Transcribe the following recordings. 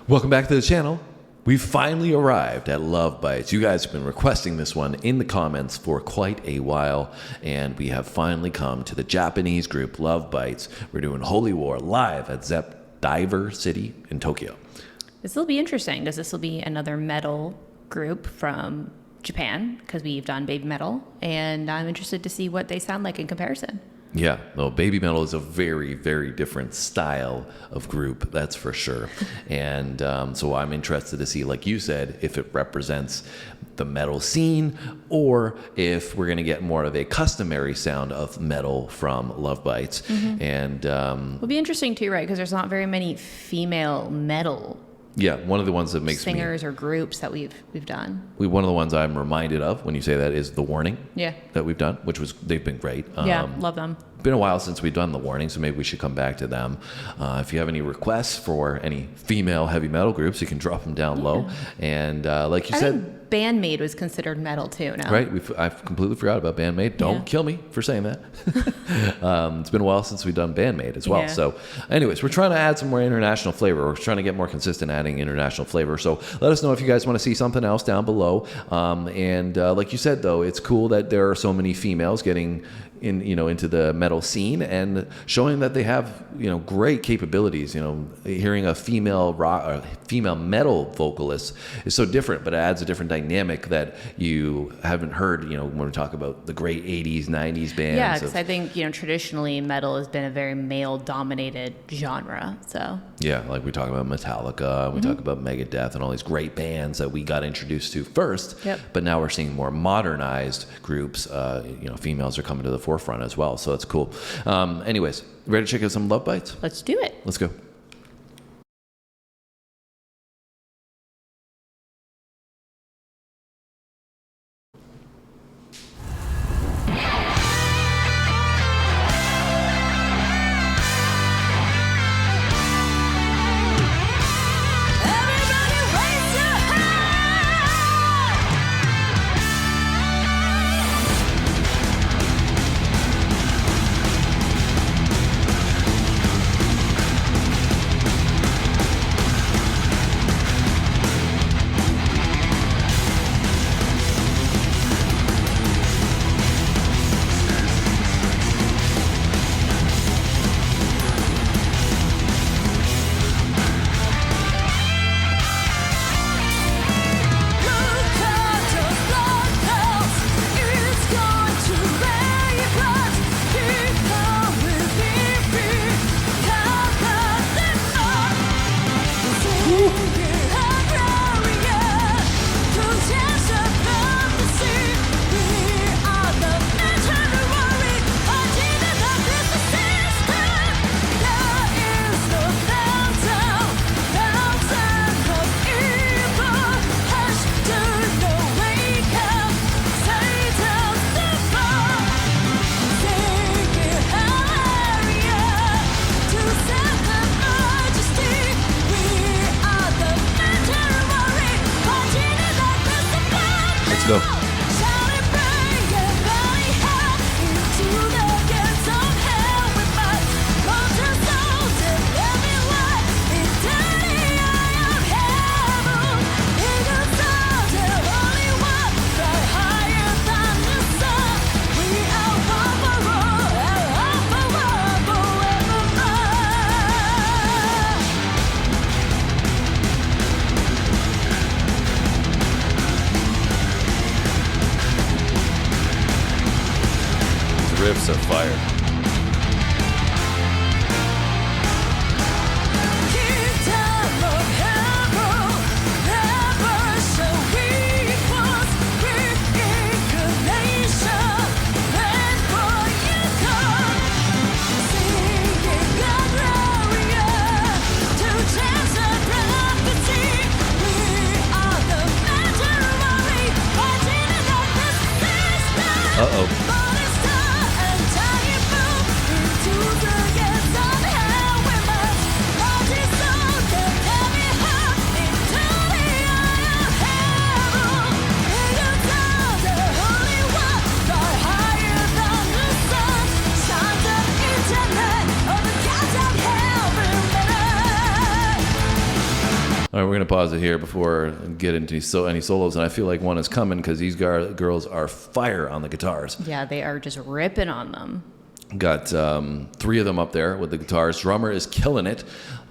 Welcome back to the channel. We've finally arrived at Lovebites. You guys have been requesting this one in the comments for quite a while, and we have finally come to the Japanese group Lovebites. We're doing Holy War live at Zepp Diver City in Tokyo. This will be interesting because this will be another metal group from Japan because we've done baby metal, and I'm interested to see what they sound like in comparison. Yeah, well, baby metal is a very, very different style of group, that's for sure. And so I'm interested to see, like you said, if it represents the metal scene or if we're going to get more of a customary sound of metal from Lovebites. Mm-hmm. And it'll be interesting too, right? Because there's not very many female metal one of the ones that makes singers or groups that we've done. One of the ones I'm reminded of when you say that is The Warning. Yeah. That we've done, they've been great. Love them. Been a while since we've done The Warning, so maybe we should come back to them. If you have any requests for any female heavy metal groups, you can drop them down low. And like you said, Bandmate was considered metal too. No? Right? I've completely forgot about Bandmate. Don't kill me for saying that. It's been a while since we've done Bandmate as well. Yeah. So anyways, we're trying to add some more international flavor. We're trying to get more consistent adding international flavor. So let us know if you guys want to see something else down below. And like you said, though, it's cool that there are so many females getting into the metal scene and showing that they have, great capabilities. Hearing a female metal vocalist is so different, but it adds a different dynamic that you haven't heard, when we talk about the great 80s, 90s bands. Yeah, because I think, traditionally metal has been a very male-dominated genre, so. Yeah, like we talk about Metallica, we talk about Megadeth and all these great bands that we got introduced to first, but now we're seeing more modernized groups. Females are coming to the forefront as well, so that's cool. Anyways, ready to check out some Lovebites? Let's do it. Let's go. Let's go. Riffs of fire. Uh-oh. All right, we're going to pause it here before get into any solos, and I feel like one is coming because these girls are fire on the guitars. Yeah, they are just ripping on them. Got 3 of them up there with the guitars. Drummer is killing it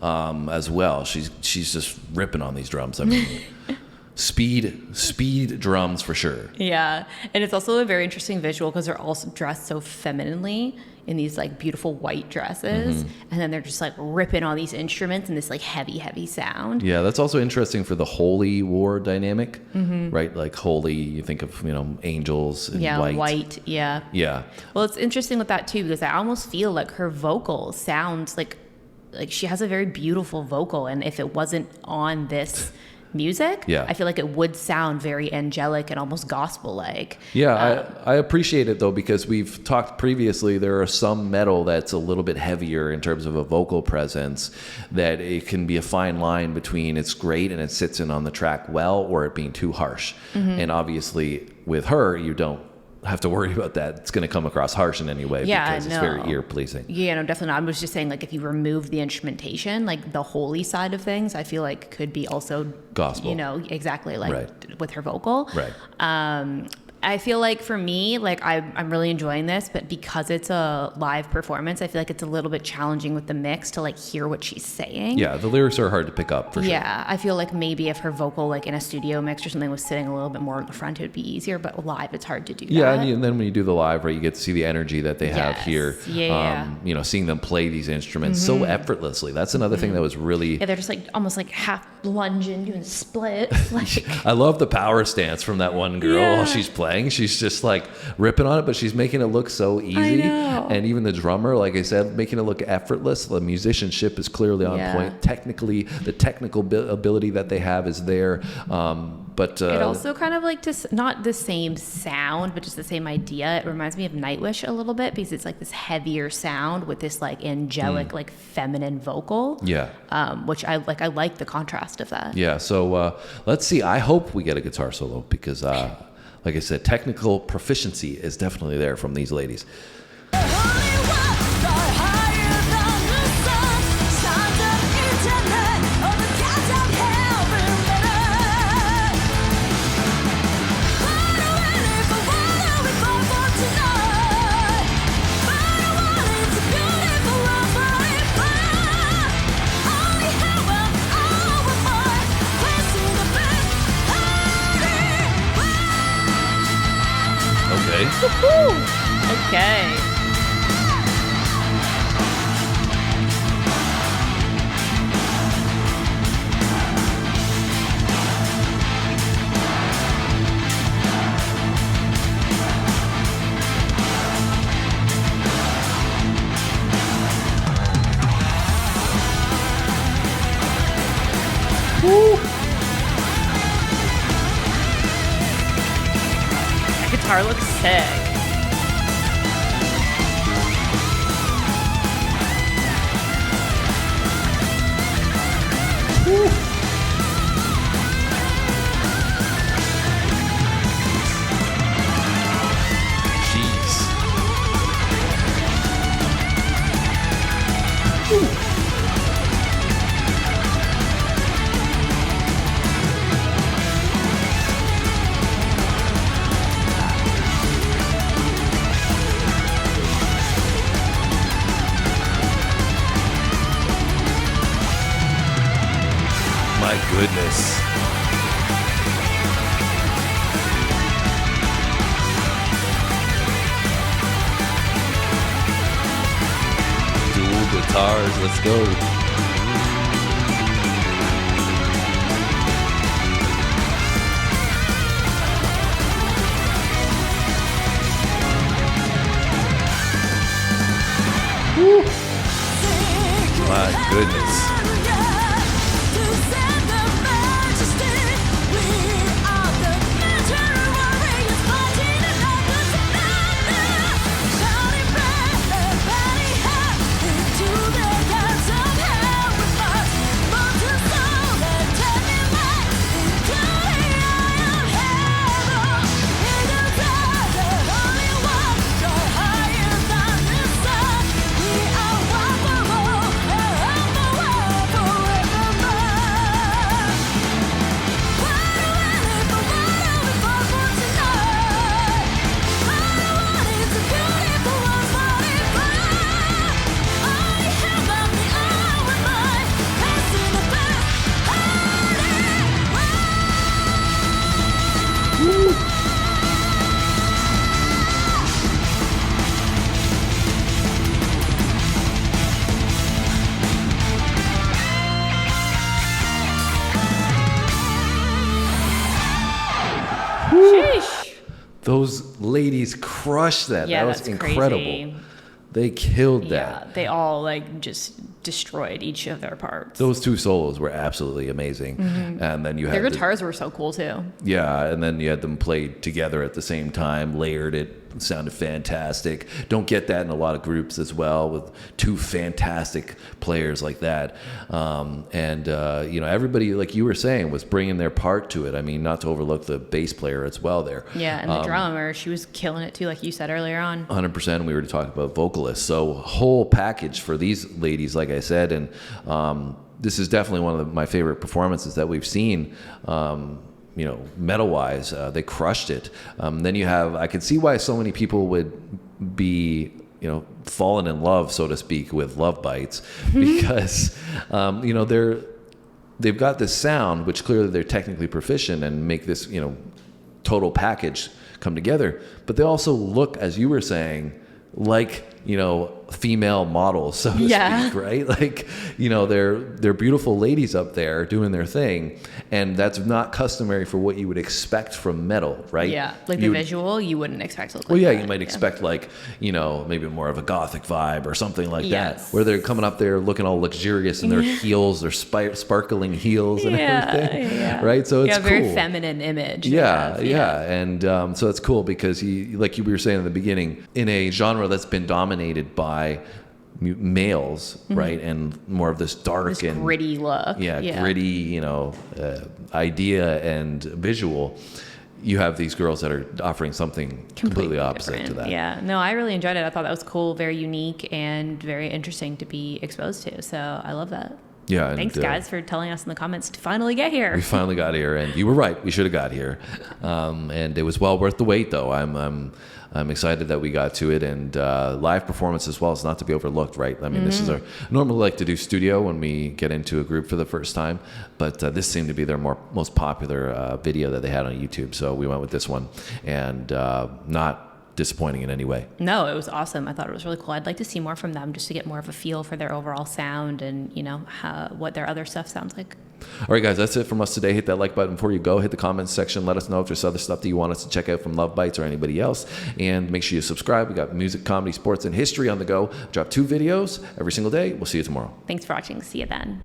as well. She's just ripping on these drums. I mean, speed drums for sure. Yeah, and it's also a very interesting visual because they're also dressed so femininely in these like beautiful white dresses, and then they're just like ripping all these instruments in this like heavy sound. Yeah, that's also interesting for the holy war dynamic, right? Like holy, you think of angels and white. Yeah. Well, it's interesting with that too because I almost feel like her vocal sounds like she has a very beautiful vocal, and if it wasn't on this music, I feel like it would sound very angelic and almost gospel-like. I appreciate it though, because we've talked previously, there are some metal that's a little bit heavier in terms of a vocal presence, that it can be a fine line between it's great and it sits in on the track well, or it being too harsh. And obviously with her, you don't have to worry about that. It's going to come across harsh in any way because it's very ear pleasing. Yeah, no, definitely not. I was just saying, like, if you remove the instrumentation, like the holy side of things, I feel like could be also gospel. Exactly, like with her vocal. Right. I feel like for me, like I'm really enjoying this, but because it's a live performance, I feel like it's a little bit challenging with the mix to like hear what she's saying. Yeah, the lyrics are hard to pick up for sure. Yeah, I feel like maybe if her vocal like in a studio mix or something was sitting a little bit more in the front, it would be easier, but live it's hard to do that. Yeah, and then when you do the live, right, you get to see the energy that they have here. Seeing them play these instruments so effortlessly. That's another thing that was really... Yeah, they're just like almost like half lunging, doing splits. Like... I love the power stance from that one girl while she's playing. She's just like ripping on it, but she's making it look so easy. I know. And even the drummer, like I said, making it look effortless. The musicianship is clearly on point. Technically, the technical ability that they have is there. But it also kind of like just not the same sound, but just the same idea. It reminds me of Nightwish a little bit because it's like this heavier sound with this like angelic, like feminine vocal. Yeah. Which I like. I like the contrast of that. Yeah. So let's see. I hope we get a guitar solo because, like I said, technical proficiency is definitely there from these ladies. Okay. That guitar looks sick. My goodness. Dual guitars, let's go. Woo. My goodness. Those ladies crushed that. Yeah, that was that's incredible. crazy. They killed that. Yeah, they all like just destroyed each of their parts. Those two solos were absolutely amazing. And then you had their guitars were so cool too. Yeah, and then you had them played together at the same time, layered it, sounded fantastic. Don't get that in a lot of groups as well, with two fantastic players like that. Everybody, like you were saying, was bringing their part to it. I mean, not to overlook the bass player as well there. Yeah, and the drummer, she was killing it too, like you said earlier on. 100%. We were talking about vocalists. So whole package for these ladies, like I said, and this is definitely one of my favorite performances that we've seen. Metal-wise, they crushed it. Then you have, I could see why so many people would be, fallen in love, so to speak, with Lovebites, because, they've got this sound, which clearly they're technically proficient and make this, total package come together. But they also look, as you were saying, like, female models, so to speak, right? Like, they're beautiful ladies up there doing their thing, and that's not customary for what you would expect from metal, right? Yeah, like the visual, you wouldn't expect to look well, like yeah, that. You might expect like, maybe more of a gothic vibe or something like that, where they're coming up there looking all luxurious in their heels, their sparkling heels and everything, right? So it's cool. Very feminine image. Yeah. And so it's cool because like you were saying in the beginning, in a genre that's been dominated by males, right, and more of this dark and gritty look, gritty, idea and visual. You have these girls that are offering something completely opposite different. To that. Yeah, no, I really enjoyed it. I thought that was cool, very unique, and very interesting to be exposed to. So I love that. Yeah. Thanks, guys, for telling us in the comments to finally get here. We finally got here, and you were right. We should have got here, and it was well worth the wait, though. I'm excited that we got to it, and live performance as well is not to be overlooked, right? I mean, this is normally like to do studio when we get into a group for the first time, but this seemed to be their most popular video that they had on YouTube, so we went with this one, and not disappointing in any way. No, it was awesome. I thought it was really cool. I'd like to see more from them just to get more of a feel for their overall sound and, what their other stuff sounds like. All right, guys, that's it from us today. Hit that like button before you go. Hit the comments section. Let us know if there's other stuff that you want us to check out from Lovebites or anybody else. And make sure you subscribe. We got music, comedy, sports, and history on the go. Drop 2 videos every single day. We'll see you tomorrow. Thanks for watching. See you then.